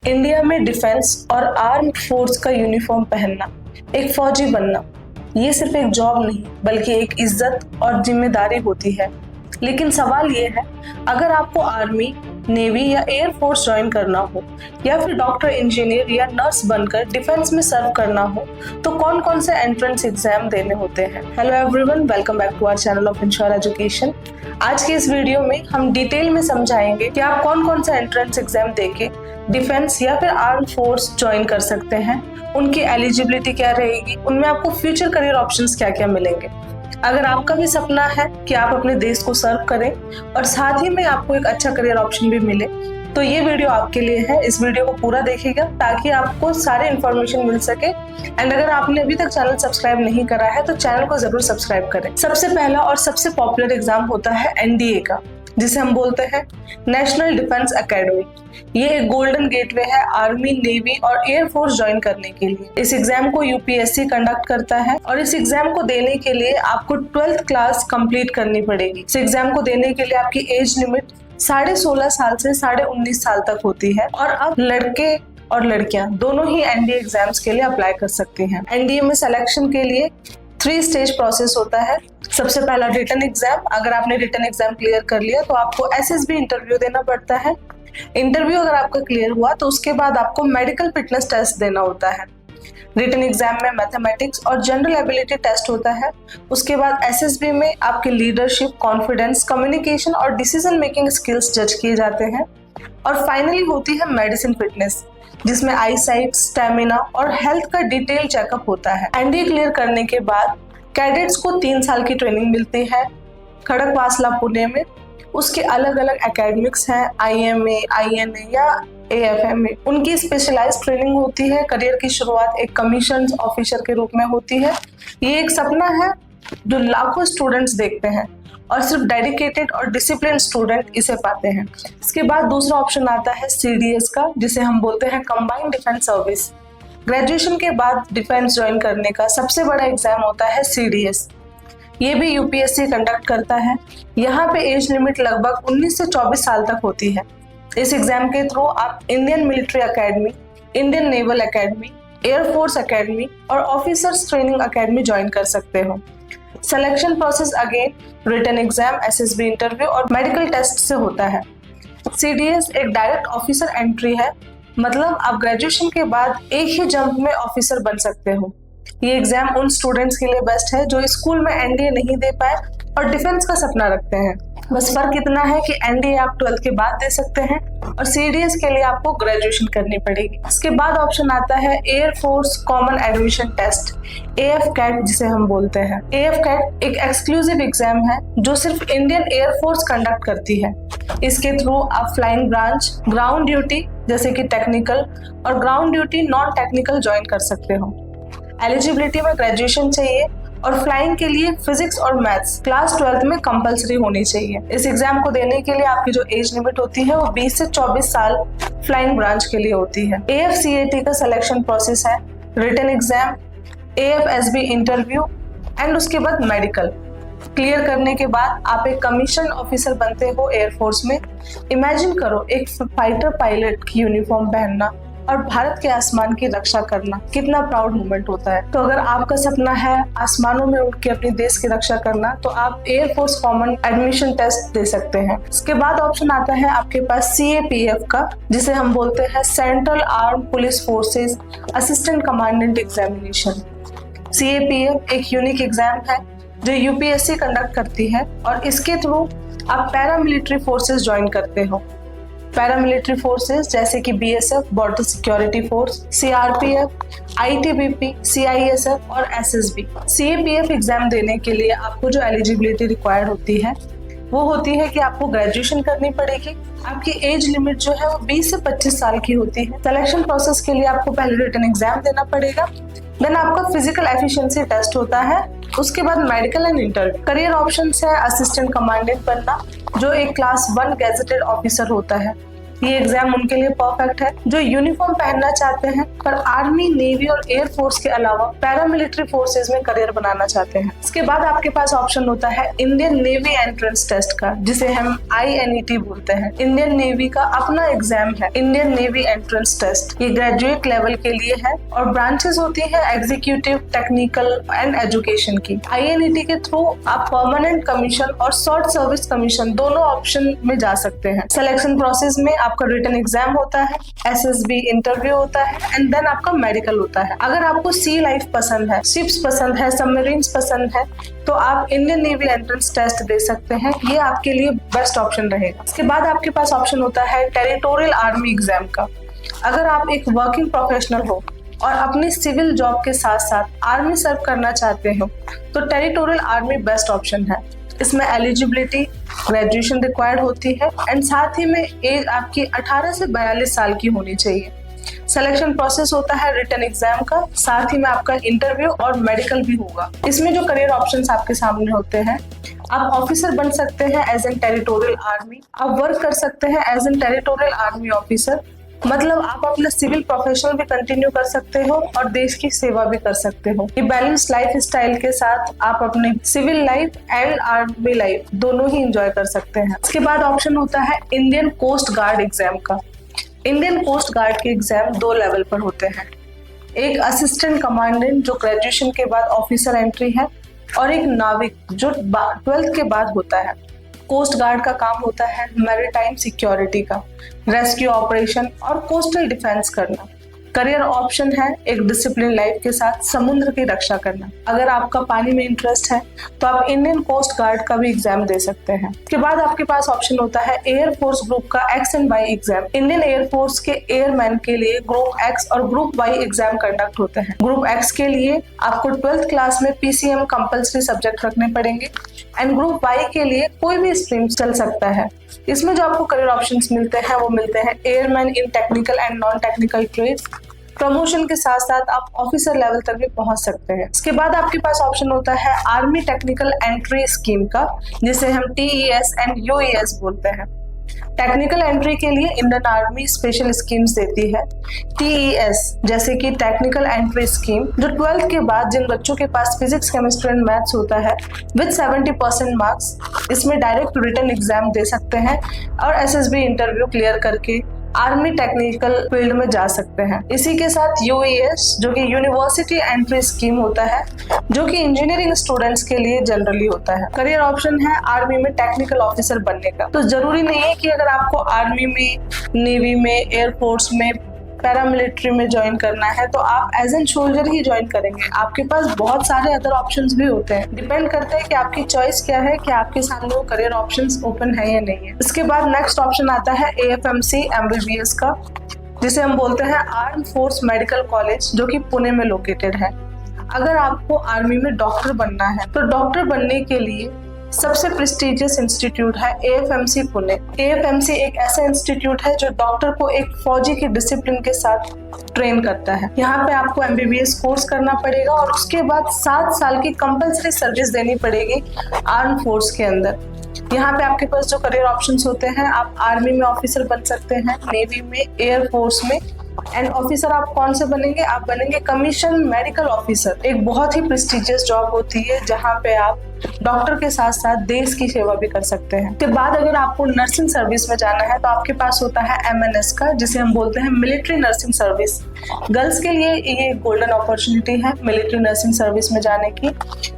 India में defence और arm force का यूनिफॉर्म पहनना, एक फौजी बनना, ये सिर्फ एक जॉब नहीं बल्कि एक इज्जत और जिम्मेदारी होती है। लेकिन सवाल ये है, अगर आपको आर्मी, नेवी या एयर फोर्स ज्वाइन करना हो या फिर डॉक्टर, इंजीनियर या नर्स बनकर डिफेंस में सर्व करना हो तो कौन कौन से एंट्रेंस एग्जाम देने होते हैं। Hello everyone, welcome back to our channel of ensure education. आज के इस वीडियो में हम डिटेल में समझाएंगे कि आप कौन कौन सा एंट्रेंस एग्जाम देके डिफेंस या फिर आर्म फोर्स ज्वाइन कर सकते हैं, उनकी एलिजिबिलिटी क्या रहेगी, उनमें आपको फ्यूचर करियर ऑप्शंस क्या क्या मिलेंगे। अगर आपका भी सपना है कि आप अपने देश को सर्व करें और साथ ही में आपको एक अच्छा करियर ऑप्शन भी मिले तो ये वीडियो आपके लिए है। इस वीडियो को पूरा देखिएगा ताकि आपको सारे इन्फॉर्मेशन मिल सके। एंड अगर आपने अभी तक चैनल सब्सक्राइब नहीं करा है तो चैनल को जरूर सब्सक्राइब करें। सबसे पहला और सबसे पॉपुलर एग्जाम होता है एनडीए का, जिसे हम बोलते हैं नेशनल डिफेंस एकेडमी। ये एक गोल्डन गेटवे है आर्मी, नेवी और एयर फोर्स ज्वाइन करने के लिए। इस एग्जाम को यूपीएससी कंडक्ट करता है और इस एग्जाम को देने के लिए आपको 12th क्लास कंप्लीट करनी पड़ेगी। इस एग्जाम को देने के लिए आपकी एज लिमिट 16.5 साल से 19.5 साल तक होती है और अब लड़के और लड़कियां दोनों ही एनडीए एग्जाम्स के लिए अप्लाई कर सकती हैं। एनडीए में सिलेक्शन के लिए 3 स्टेज प्रोसेस होता है। सबसे पहला रिटन एग्जाम। अगर आपने रिटन एग्जाम क्लियर कर लिया तो आपको एसएसबी इंटरव्यू देना पड़ता है। इंटरव्यू अगर आपका क्लियर हुआ तो उसके बाद आपको मेडिकल फिटनेस टेस्ट देना होता है। रिटन एग्जाम में मैथमेटिक्स और जनरल एबिलिटी टेस्ट होता है। उसके बाद एसएसबी में आपके लीडरशिप, कॉन्फिडेंस, कम्युनिकेशन और डिसीजन मेकिंग स्किल्स जज किए जाते हैं। और फाइनली होती है मेडिसिन फिटनेस, जिसमें आई साइट, स्टेमिना और हेल्थ का डिटेल चेकअप होता है। एनडीए क्लियर करने के बाद कैडेट्स को 3 साल की ट्रेनिंग मिलती है खड़गवासला, पुणे में। उसके अलग अलग एकेडमिक्स हैं, आईएमए, आईएनए या एएफएमए। उनकी स्पेशलाइज्ड ट्रेनिंग होती है। करियर की शुरुआत एक कमीशन ऑफिसर के रूप में होती है। ये एक सपना है जो लाखों स्टूडेंट्स देखते हैं और सिर्फ डेडिकेटेड और डिसिप्लिन स्टूडेंट इसे पाते हैं। इसके बाद दूसरा ऑप्शन आता है सीडीएस का, जिसे हम बोलते हैं कंबाइंड डिफेंस सर्विस। ग्रेजुएशन के बाद डिफेंस ज्वाइन करने का सबसे बड़ा एग्जाम होता है सीडीएस। ये भी यूपीएससी कंडक्ट करता है। यहाँ पे एज लिमिट लगभग 19 से 24 साल तक होती है। इस एग्जाम के थ्रू आप Indian military academy, Indian naval academy, air force academy और ऑफिसर्स ट्रेनिंग एकेडमी ज्वाइन कर सकते हो। Selection process again written exam, SSB interview और मेडिकल टेस्ट से होता है। सीडीएस एक डायरेक्ट ऑफिसर एंट्री है, मतलब आप ग्रेजुएशन के बाद एक ही जंप में ऑफिसर बन सकते हो। ये एग्जाम उन स्टूडेंट्स के लिए बेस्ट है जो स्कूल में एनडीए नहीं दे पाए और डिफेंस का सपना रखते हैं। बस फर्क इतना है कि एनडीए आप 12th के बाद दे सकते हैं और सीडीएस के लिए आपको ग्रेजुएशन करनी पड़ेगी। इसके बाद ऑप्शन आता है air force common admission test, AF CAT जिसे हम बोलते हैं। एएफ कैट एक एक्सक्लूसिव एग्जाम है जो सिर्फ इंडियन एयर फोर्स कंडक्ट करती है। इसके थ्रू आप फ्लाइंग ब्रांच, ग्राउंड ड्यूटी जैसे कि टेक्निकल और ground duty non technical join कर सकते हो। एलिजिबिलिटी में ग्रेजुएशन चाहिए और फ्लाइंग के लिए फिजिक्स और मैथ्स क्लास 12th में कंपलसरी होनी चाहिए। इस एग्जाम को देने के लिए आपकी जो एज लिमिट होती है वो 20 से 24 साल फ्लाइंग ब्रांच के लिए होती है। एएफसीएटी का सिलेक्शन प्रोसेस है written exam, AFSB interview and उसके बाद मेडिकल। क्लियर करने के बाद आप एक कमीशन ऑफिसर बनते हो एयरफोर्स में। इमेजिन करो एक फाइटर पायलट की यूनिफॉर्म पहनना और भारत के आसमान की रक्षा करना, कितना प्राउड मोमेंट होता है। तो अगर आपका सपना है आसमानों में उड़ के अपने देश की रक्षा करना तो आप air force common admission test दे सकते हैं। इसके बाद ऑप्शन आता है आपके पास सीएपीएफ का, जिसे हम बोलते हैं central arm police forces assistant commandant examination. CAPF एक यूनिक एग्जाम है जो यूपीएससी कंडक्ट करती है और इसके थ्रू आप पैरामिलिट्री फोर्सेस ज्वाइन करते हो। पैरामिलिट्री फोर्सेस जैसे कि BSF, border security force, CRPF, ITBP, CISF और एसएसबी। सीएपीएफ एग्जाम देने के लिए आपको जो एलिजिबिलिटी रिक्वायर्ड होती है वो होती है कि आपको ग्रेजुएशन करनी पड़ेगी। आपकी एज लिमिट जो है वो 20 से 25 साल की होती है। सिलेक्शन प्रोसेस के लिए आपको पहले रिटन एग्जाम देना पड़ेगा, देन आपका फिजिकल एफिशिएंसी टेस्ट होता है, उसके बाद medical and interview. Career options है असिस्टेंट कमांडेंट बनना, जो एक क्लास 1 गैजेटेड ऑफिसर होता है। ये एग्जाम उनके लिए परफेक्ट है जो यूनिफॉर्म पहनना चाहते हैं पर आर्मी, नेवी और एयरफोर्स के अलावा पैरामिलिट्री फोर्सेज में करियर बनाना चाहते हैं। इसके बाद आपके पास ऑप्शन होता है इंडियन नेवी एंट्रेंस टेस्ट का, जिसे हम INET बोलते हैं। इंडियन नेवी का अपना एग्जाम है, इंडियन नेवी एंट्रेंस टेस्ट। ये ग्रेजुएट लेवल के लिए है और ब्रांचेस होती है एग्जीक्यूटिव, टेक्निकल एंड एजुकेशन की। INET के थ्रू आप परमानेंट कमीशन और शॉर्ट सर्विस कमीशन दोनों ऑप्शन में जा सकते हैं। सिलेक्शन प्रोसेस में आपका रिटन एग्जाम होता है, SSB इंटरव्यू होता है एंड देन आपका मेडिकल होता है। अगर आपको सी लाइफ पसंद है, शिप्स पसंद है, सबमरीन्स पसंद है तो आप इंडियन नेवी एंट्रेंस टेस्ट दे सकते हैं, ये आपके लिए बेस्ट ऑप्शन रहेगा। इसके बाद आपके पास ऑप्शन होता है टेरिटोरियल आर्मी एग्जाम का। अगर आप एक वर्किंग प्रोफेशनल हो और अपनी सिविल जॉब के साथ साथ आर्मी सर्व करना चाहते हो तो टेरिटोरियल आर्मी बेस्ट ऑप्शन है। इसमें एलिजिबिलिटी ग्रेजुएशन रिक्वायर्ड होती है एंड साथ ही में एज आपकी 18 से 42 साल की होनी चाहिए। सिलेक्शन प्रोसेस होता है रिटन एग्जाम का, साथ ही में आपका इंटरव्यू और मेडिकल भी होगा। इसमें जो करियर ऑप्शंस आपके सामने होते हैं, आप ऑफिसर बन सकते हैं एज एन टेरिटोरियल आर्मी, आप वर्क कर सकते हैं as an territorial army officer, मतलब आप अपना सिविल प्रोफेशनल भी कंटिन्यू कर सकते हो और देश की सेवा भी कर सकते हो। ये बैलेंस लाइफ स्टाइल के साथ आप अपने civil life and army life दोनों ही एंजॉय कर सकते हैं। इसके बाद ऑप्शन होता है इंडियन कोस्ट गार्ड एग्जाम का। इंडियन कोस्ट गार्ड के एग्जाम 2 लेवल पर होते हैं, एक असिस्टेंट कमांडेंट जो ग्रेजुएशन के बाद ऑफिसर एंट्री है और एक नाविक जो 12th के बाद होता है। कोस्ट गार्ड का काम होता है मैरीटाइम सिक्योरिटी का, रेस्क्यू ऑपरेशन और कोस्टल डिफेंस करना। करियर ऑप्शन है एक डिसिप्लिन लाइफ के साथ समुद्र की रक्षा करना। अगर आपका पानी में इंटरेस्ट है तो आप इंडियन कोस्ट गार्ड का भी एग्जाम दे सकते हैं। इसके बाद आपके पास ऑप्शन होता है एयरफोर्स ग्रुप का X and Y exam. Indian air force के एयरमैन के लिए ग्रुप X और ग्रुप Y एग्जाम कंडक्ट होते हैं। ग्रुप X के लिए आपको 12th क्लास में PCM कंपल्सरी सब्जेक्ट रखने पड़ेंगे एंड ग्रुप Y के लिए कोई भी स्ट्रीम चल सकता है। इसमें जो आपको करियर ऑप्शंस मिलते हैं वो मिलते हैं airman in technical and non technical trades. Promotion के साथ साथ आप ऑफिसर लेवल तक भी पहुंच सकते हैं। इसके बाद आपके पास ऑप्शन होता है आर्मी टेक्निकल एंट्री स्कीम का, जिसे हम TES एंड UES बोलते हैं। टेक्निकल एंट्री के लिए इंडियन आर्मी स्पेशल स्कीम्स देती है। TES जैसे कि टेक्निकल एंट्री स्कीम, जो 12th के बाद जिन बच्चों के पास फिजिक्स, केमिस्ट्री एंड मैथ्स होता है विद 70% मार्क्स, इसमें डायरेक्ट रिटन एग्जाम दे सकते हैं और SSB इंटरव्यू क्लियर करके आर्मी टेक्निकल फील्ड में जा सकते हैं। इसी के साथ UES जो कि यूनिवर्सिटी एंट्री स्कीम होता है, जो कि इंजीनियरिंग स्टूडेंट्स के लिए जनरली होता है। करियर ऑप्शन है आर्मी में टेक्निकल ऑफिसर बनने का। तो जरूरी नहीं है कि अगर आपको आर्मी में, नेवी में, एयरफोर्स में, पैरामिलिट्री में ज्वाइन करना है तो आप एज एन सोल्जर ही ज्वाइन करेंगे। आपके पास बहुत सारे अदर ऑप्शंस भी होते हैं, डिपेंड करता है कि आपकी चॉइस क्या है, कि आपके सामने वो करियर ऑप्शंस ओपन है या नहीं है। इसके बाद नेक्स्ट ऑप्शन आता है AFMC MBBS का, जिसे हम बोलते हैं आर्म फोर्स मेडिकल कॉलेज, जो कि पुणे में लोकेटेड है। अगर आपको आर्मी में डॉक्टर बनना है तो डॉक्टर बनने के लिए सबसे प्रेस्टिजियस इंस्टीट्यूट है AFMC पुणे। AFMC एक ऐसा इंस्टीट्यूट है जो डॉक्टर को एक फौजी के डिसिप्लिन के साथ ट्रेन करता है। यहाँ पे आपको MBBS कोर्स करना पड़ेगा और उसके बाद 7 साल की कंपल्सरी सर्विस देनी पड़ेगी आर्म फोर्स के अंदर। यहाँ पे आपके पास जो करियर ऑप्शंस होते हैं, आप आर्मी में ऑफिसर बन सकते हैं, नेवी में, एयरफोर्स में एंड ऑफिसर आप कौन से बनेंगे? आप बनेंगे कमीशन मेडिकल ऑफिसर। एक बहुत ही प्रेस्टिजियस जॉब होती है जहाँ पे आप डॉक्टर के साथ साथ देश की सेवा भी कर सकते हैं। के बाद अगर आपको नर्सिंग सर्विस में जाना है तो आपके पास होता है MNS का, जिसे हम बोलते हैं मिलिट्री नर्सिंग सर्विस। गर्ल्स के लिए ये गोल्डन अपॉर्चुनिटी है मिलिट्री नर्सिंग सर्विस में जाने की।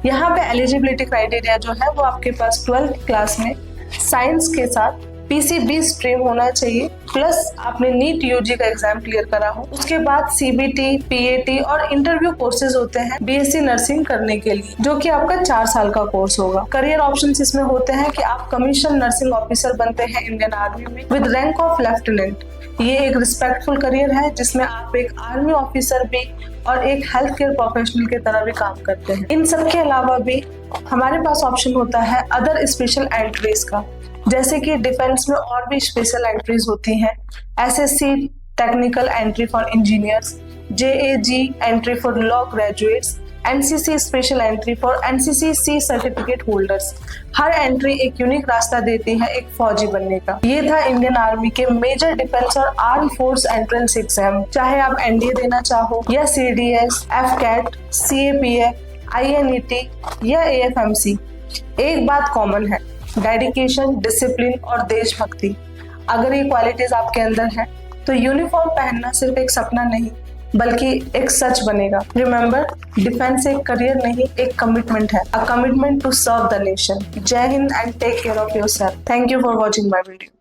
यहाँ पे एलिजिबिलिटी क्राइटेरिया जो है वो आपके पास 12th क्लास में साइंस के साथ PCB स्ट्रीम होना चाहिए, प्लस आपने नीट UG का एग्जाम क्लियर करा हो। उसके बाद CBT, PAT और इंटरव्यू कोर्सेज होते हैं BSc नर्सिंग करने के लिए, जो कि आपका 4 साल का कोर्स होगा। करियर ऑप्शंस इसमें होते हैं कि आप कमीशन नर्सिंग ऑफिसर बनते हैं इंडियन आर्मी में विद रैंक ऑफ लेफ्टिनेंट। ये एक रिस्पेक्टफुल करियर है जिसमें आप एक आर्मी ऑफिसर भी और एक हेल्थ केयर प्रोफेशनल की तरह भी काम करते हैं। इन सब के अलावा भी हमारे पास ऑप्शन होता है अदर स्पेशल एंट्रीज का, जैसे कि डिफेंस में और भी स्पेशल एंट्रीज होती हैं। SSC technical entry for engineers, JAG entry for law graduates, NCC special entry for NCC C certificate holders. हर एंट्री एक यूनिक रास्ता देती है एक फौजी बनने का। ये था इंडियन आर्मी के मेजर डिफेंस और आर्म फोर्स एंट्रेंस एग्जाम। चाहे आप एनडीए देना चाहो या सीडीएस, एफकैट, सीएपीएफ, आईएनईटी या एएफएमसी, एक बात कॉमन है, डेडिकेशन, डिसिप्लिन और देशभक्ति। अगर ये क्वालिटीज आपके अंदर है तो यूनिफॉर्म पहनना सिर्फ एक सपना नहीं बल्कि एक सच बनेगा। रिमेंबर, डिफेंस एक करियर नहीं, एक कमिटमेंट है, a commitment to serve the nation. Jai Hind and take care of yourself. Thank you for watching my video.